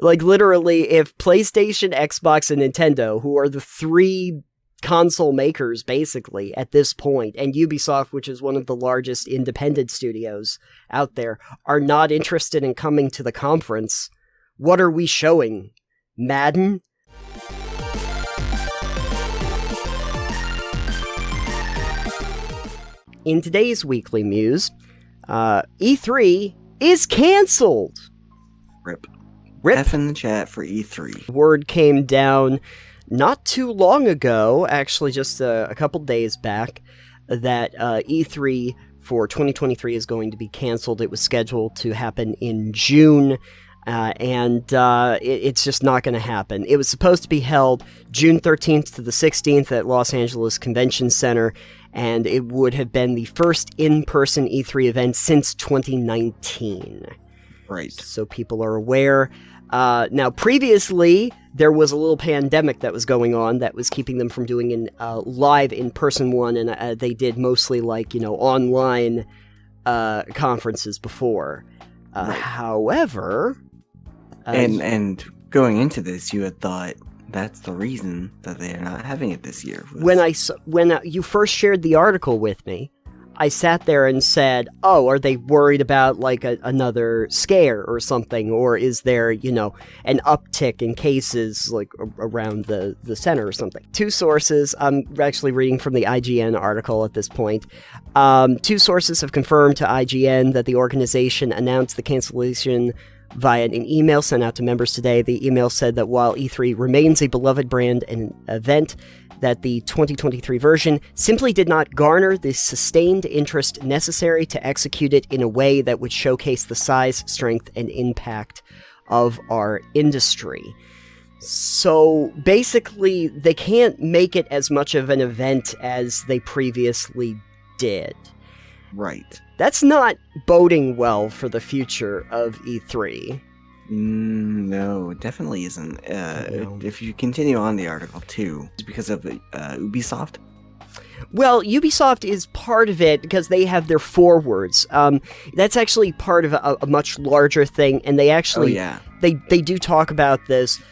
Like, literally, if PlayStation, Xbox, and Nintendo, who are the three console makers, basically, at this point, and Ubisoft, which is one of the largest independent studios out there, are not interested in coming to the conference, what are we showing? Madden? In today's Weekly Muse, E3 is cancelled! Rip. Rip. F in the chat for E3. Word came down not too long ago, actually just a couple days back, that E3 for 2023 is going to be canceled. It was scheduled to happen in June, and it's just not going to happen. It was supposed to be held June 13th to the 16th at Los Angeles Convention Center, and it would have been the first in-person E3 event since 2019. Right. So people are aware. Now, previously, there was a little pandemic that was going on that was keeping them from doing an live in-person one, and they did mostly, online conferences before. Right. However... And going into this, you had thought that's the reason that they're not having it this year. When you first shared the article with me, I sat there and said, oh, are they worried about, another scare or something? Or is there, an uptick in cases, around the center or something? Two sources, I'm actually reading from the IGN article at this point. Two sources have confirmed to IGN that the organization announced the cancellation via an email sent out to members today. The email said that while E3 remains a beloved brand and event, that the 2023 version simply did not garner the sustained interest necessary to execute it in a way that would showcase the size, strength, and impact of our industry. So basically, they can't make it as much of an event as they previously did. Right. That's not boding well for the future of E3. No, it definitely isn't. No. If you continue on the article too, it's because of Ubisoft. Well, Ubisoft is part of it because they have their forwards. That's actually part of a much larger thing, and they actually they do talk about this.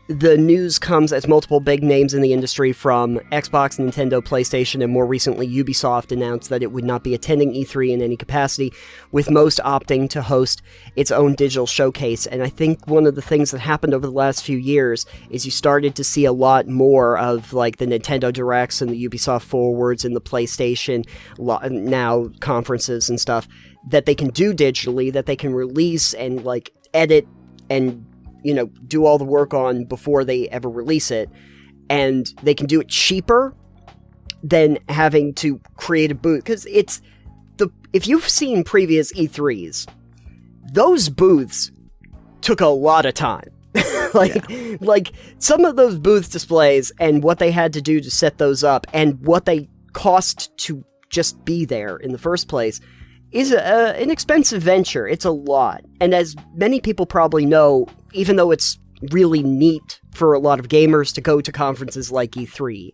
The news comes as multiple big names in the industry from Xbox, Nintendo, PlayStation, and more recently Ubisoft announced that it would not be attending E3 in any capacity, with most opting to host its own digital showcase. And I think one of the things that happened over the last few years is you started to see a lot more of the Nintendo Directs and the Ubisoft Forwards and the PlayStation now conferences and stuff that they can do digitally, that they can release and edit and do all the work on before they ever release it, and they can do it cheaper than having to create a booth. Because if you've seen previous E3s, those booths took a lot of time. Some of those booth displays and what they had to do to set those up and what they cost to just be there in the first place is an expensive venture. It's a lot. And as many people probably know, even though it's really neat for a lot of gamers to go to conferences like E3,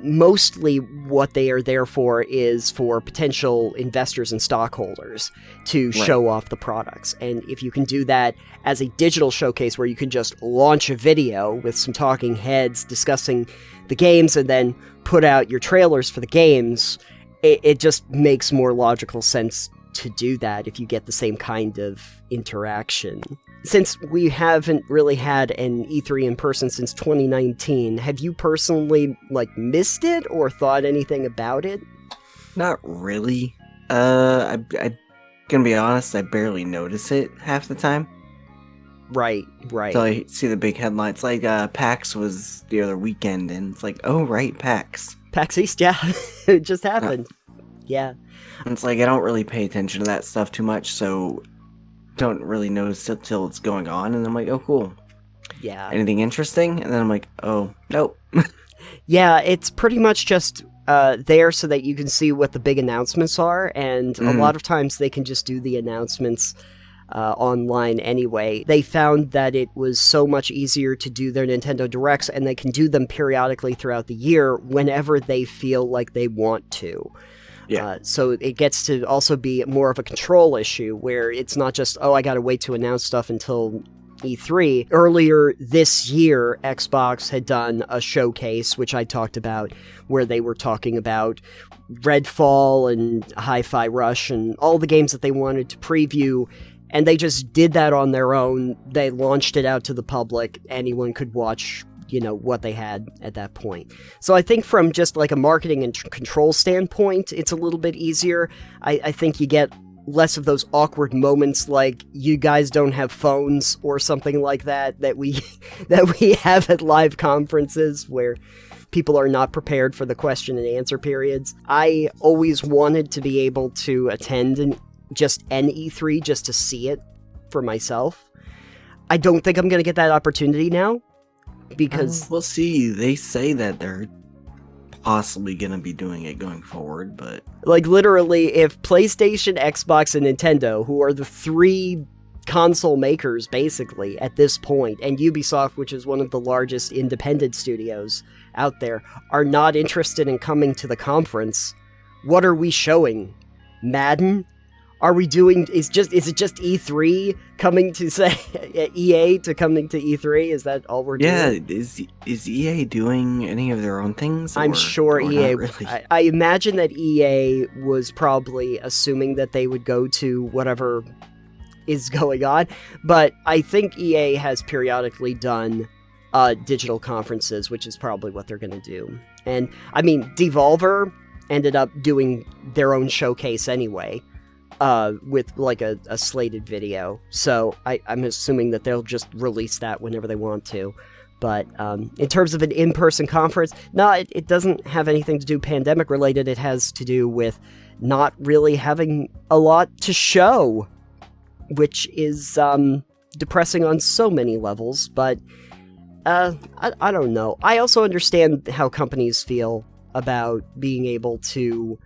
mostly what they are there for is for potential investors and stockholders to show off the products. And if you can do that as a digital showcase where you can just launch a video with some talking heads discussing the games and then put out your trailers for the games, it just makes more logical sense to do that if you get the same kind of interaction. Since we haven't really had an E3 in person since 2019, have you personally, missed it or thought anything about it? Not really. I'm gonna be honest, I barely notice it half the time. Right. So I see the big headlines, PAX was the other weekend, and it's oh, right, PAX. PAX East, yeah. It just happened. Yeah. And it's I don't really pay attention to that stuff too much, so don't really notice it till it's going on, and I'm oh, cool. Yeah. Anything interesting? And then I'm oh, nope. Yeah, it's pretty much just there so that you can see what the big announcements are, and a lot of times they can just do the announcements online anyway. They found that it was so much easier to do their Nintendo Directs, and they can do them periodically throughout the year whenever they feel like they want to. Yeah. So it gets to also be more of a control issue where it's not just, I gotta wait to announce stuff until E3. Earlier this year, Xbox had done a showcase, which I talked about, where they were talking about Redfall and Hi-Fi Rush and all the games that they wanted to preview, and they just did that on their own. They launched it out to the public. Anyone could watch, what they had at that point. So I think from just like a marketing and control standpoint, it's a little bit easier. I think you get less of those awkward moments like you guys don't have phones or something like that we have at live conferences where people are not prepared for the question and answer periods. I always wanted to be able to attend just an E3 just to see it for myself. I don't think I'm going to get that opportunity now because... we'll see. They say that they're possibly going to be doing it going forward, but... Like, literally, if PlayStation, Xbox, and Nintendo, who are the three console makers, basically, at this point, and Ubisoft, which is one of the largest independent studios out there, are not interested in coming to the conference, what are we showing? Madden? Are we doing... Is it just E3 coming to, say, EA to coming to E3? Is that all we're doing? Yeah, is EA doing any of their own things? I'm sure EA... Really? I imagine that EA was probably assuming that they would go to whatever is going on, but I think EA has periodically done digital conferences, which is probably what they're going to do. And, I mean, Devolver ended up doing their own showcase anyway. With like a slated video. So I'm assuming that they'll just release that whenever they want to. But in terms of an in-person conference, no, it doesn't have anything to do pandemic related. It has to do with not really having a lot to show, which is depressing on so many levels. But I don't know. I also understand how companies feel about being able to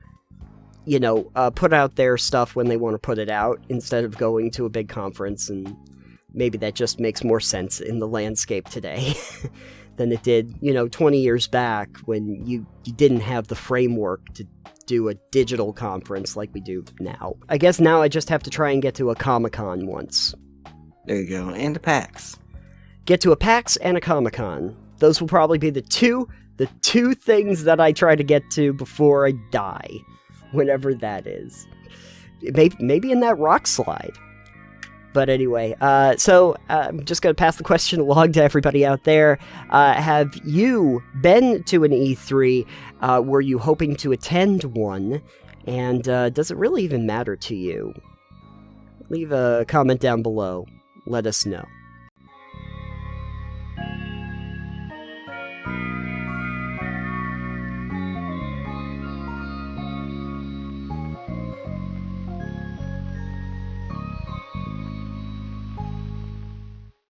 put out their stuff when they want to put it out instead of going to a big conference, and maybe that just makes more sense in the landscape today than it did, 20 years back when you didn't have the framework to do a digital conference like we do now. I guess now I just have to try and get to a Comic-Con once. There you go, and a PAX. Get to a PAX and a Comic-Con. Those will probably be the two things that I try to get to before I die. Whenever that is. Maybe in that rock slide. But anyway, so I'm just going to pass the question along to everybody out there. Have you been to an E3? Were you hoping to attend one? And does it really even matter to you? Leave a comment down below. Let us know.